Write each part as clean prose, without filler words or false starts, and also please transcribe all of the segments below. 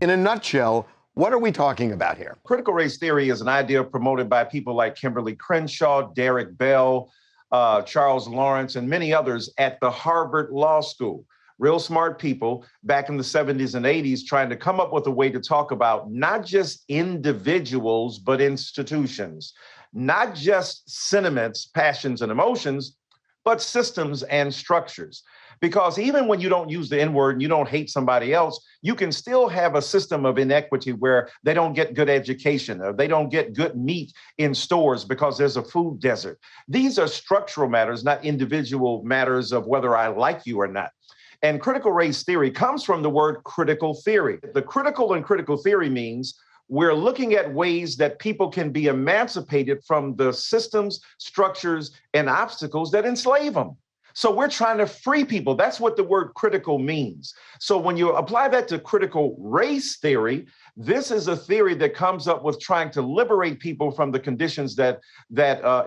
In a nutshell, what are we talking about here? Critical race theory is an idea promoted by people like Kimberly Crenshaw, Derek Bell, Charles Lawrence, and many others at the Harvard Law School. Real smart people back in the 70s and 80s trying to come up with a way to talk about not just individuals, but institutions, not just sentiments, passions, and emotions, but systems and structures. Because even when you don't use the N-word and you don't hate somebody else, you can still have a system of inequity where they don't get good education or they don't get good meat in stores because there's a food desert. These are structural matters, not individual matters of whether I like you or not. And critical race theory comes from the word critical theory. The critical in critical theory means we're looking at ways that people can be emancipated from the systems, structures, and obstacles that enslave them. So we're trying to free people. That's what the word critical means. So when you apply that to critical race theory, this is a theory that comes up with trying to liberate people from the conditions that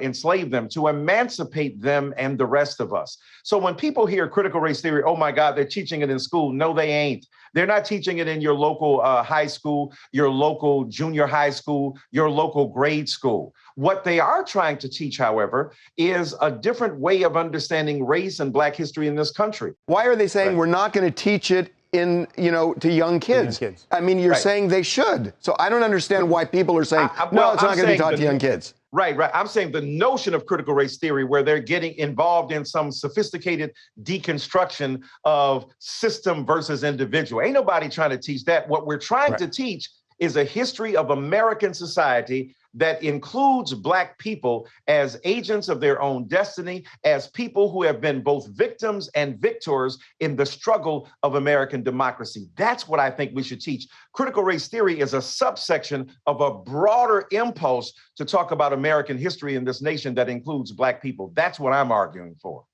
enslave them, to emancipate them and the rest of us. So when people hear critical race theory, oh my God, they're teaching it in school. No, they ain't. They're not teaching it in your local high school, your local junior high school, your local grade school. What they are trying to teach, however, is a different way of understanding race and Black history in this country. Why are they saying we're not going to teach it to young kids? I mean, you're saying they should. So I don't understand why people are saying, no, it's not going to be taught to young kids. Right. I'm saying the notion of critical race theory, where they're getting involved in some sophisticated deconstruction of system versus individual. Ain't nobody trying to teach that. What we're trying to teach is a history of American society that includes Black people as agents of their own destiny, as people who have been both victims and victors in the struggle of American democracy. That's what I think we should teach. Critical race theory is a subsection of a broader impulse to talk about American history in this nation that includes Black people. That's what I'm arguing for.